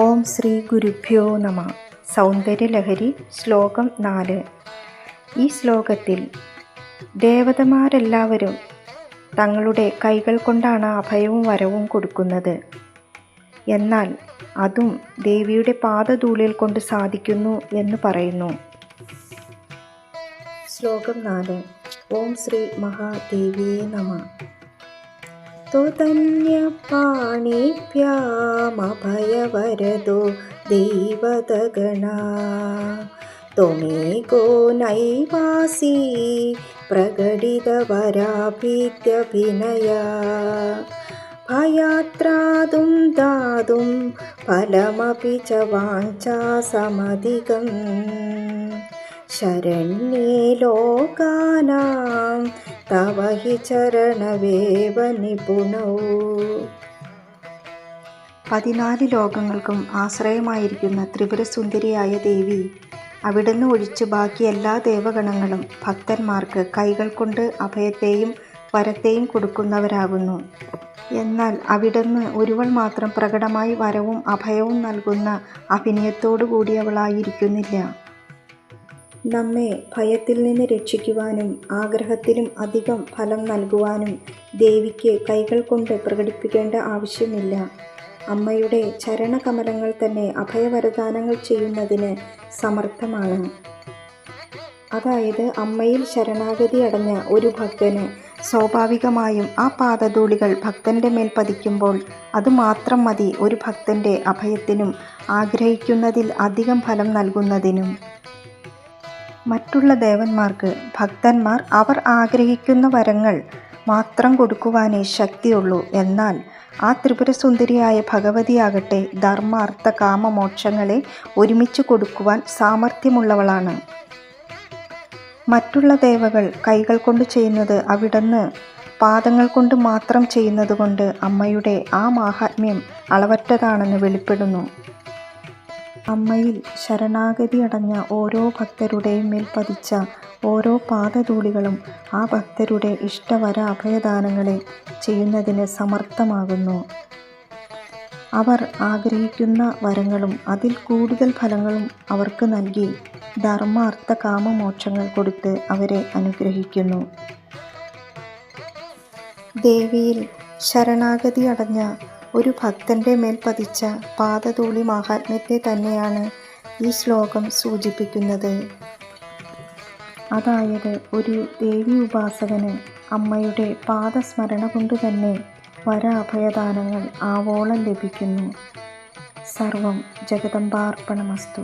ഓം ശ്രീ ഗുരുഭ്യോ നമ. സൗന്ദര്യലഹരി ശ്ലോകം 4. ഈ ശ്ലോകത്തിൽ ദേവതമാരെല്ലാവരും തങ്ങളുടെ കൈകൾ കൊണ്ടാണ് അഭയവും വരവും കൊടുക്കുന്നത്. എന്നാൽ അതും ദേവിയുടെ പാദധൂളിൽ കൊണ്ട് സാധിക്കുന്നു എന്ന് പറയുന്നു. ശ്ലോകം 4. ഓം ശ്രീ മഹാദേവിയേ നമ. ത്വതന്യപാണിഭ്യാമഭയവരദോ ദൈവതഗണ ത്വമേകോ നൈവാസി പ്രകടിതവരാഭീത്യഭിനയ ഭയാത്രാതും ദാതും ഫലമപി ച വാഞ്ചാസമധികം ശരണ്യേ ലോകാനാം തവ ഹി ചരണവേവ നിപുണൗ. 14 ലോകങ്ങൾക്കും ആശ്രയമായിരിക്കുന്ന ത്രിപുരസുന്ദരിയായ ദേവി, അവിടുന്ന് ഒഴിച്ച് ബാക്കി എല്ലാ ദേവഗണങ്ങളും ഭക്തന്മാർക്ക് കൈകൾ കൊണ്ട് അഭയത്തെയും വരത്തെയും കൊടുക്കുന്നവരാകുന്നു. എന്നാൽ അവിടുന്ന് ഒരുവൾ മാത്രം പ്രകടമായി വരവും അഭയവും നൽകുന്ന അഭിനയത്തോടു കൂടിയവളായിരിക്കുന്നില്ല. നമ്മെ ഭയത്തിൽ നിന്ന് രക്ഷിക്കുവാനും ആഗ്രഹത്തിലും അധികം ഫലം നൽകുവാനും ദേവിക്ക് കൈകൾ കൊണ്ട് പ്രകടിപ്പിക്കേണ്ട ആവശ്യമില്ല. അമ്മയുടെ ചരണകമലങ്ങൾ തന്നെ അഭയവരദാനങ്ങൾ ചെയ്യുന്നതിന് സമർത്ഥമാണ്. അതായത് അമ്മയിൽ ശരണാഗതി അടഞ്ഞ ഒരു ഭക്തന് സ്വാഭാവികമായും ആ പാദധൂളികൾ ഭക്തന്റെ മേൽ പതിക്കുമ്പോൾ അത് മാത്രം മതി ഒരു ഭക്തന്റെ അഭയത്തിനും ആഗ്രഹിക്കുന്നതിൽ അധികം ഫലം നൽകുന്നതിനും. മറ്റുള്ള ദേവന്മാർക്ക് ഭക്തന്മാർ അവർ ആഗ്രഹിക്കുന്ന വരങ്ങൾ മാത്രം കൊടുക്കുവാനേ ശക്തിയുള്ളൂ. എന്നാൽ ആ ത്രിപുരസുന്ദരിയായ ഭഗവതിയാകട്ടെ ധർമ്മ അർത്ഥ കാമ മോക്ഷങ്ങളെ ഒരുമിച്ച് കൊടുക്കുവാൻ സാമർഥ്യമുള്ളവളാണ്. മറ്റുള്ള ദേവകൾ കൈകൾ കൊണ്ട് ചെയ്യുന്നത് അവിടുന്ന് പാദങ്ങൾ കൊണ്ട് മാത്രം ചെയ്യുന്നതുകൊണ്ട് അമ്മയുടെ ആ മാഹാത്മ്യം അളവറ്റതാണെന്ന് വെളിപ്പെടുന്നു. അമ്മയിൽ ശരണാഗതി അടഞ്ഞ ഓരോ ഭക്തരുടെയും മേൽ പതിച്ച ഓരോ പാദധൂളികളും ആ ഭക്തരുടെ ഇഷ്ടവര അഭയദാനങ്ങളെ ചെയ്യുന്നതിന് സമർത്ഥമാകുന്നു. അവർ ആഗ്രഹിക്കുന്ന വരങ്ങളും അതിൽ കൂടുതൽ ഫലങ്ങളും അവർക്ക് നൽകി ധർമ്മ അർത്ഥ കാമ മോക്ഷങ്ങൾ കൊടുത്ത് അവരെ അനുഗ്രഹിക്കുന്നു. ദേവിയിൽ ശരണാഗതി അടഞ്ഞ ഒരു ഭക്തന്റെ മേൽ പതിച്ച പാദധൂളി മാഹാത്മ്യത്തെ തന്നെയാണ് ഈ ശ്ലോകം സൂചിപ്പിക്കുന്നത്. അതായത് ഒരു ദേവി ഉപാസകന് അമ്മയുടെ പാദസ്മരണ കൊണ്ട് തന്നെ വര അഭയദാനങ്ങൾ ആവോളം ലഭിക്കുന്നു. സർവം ജഗദംബാർപ്പണമസ്തു.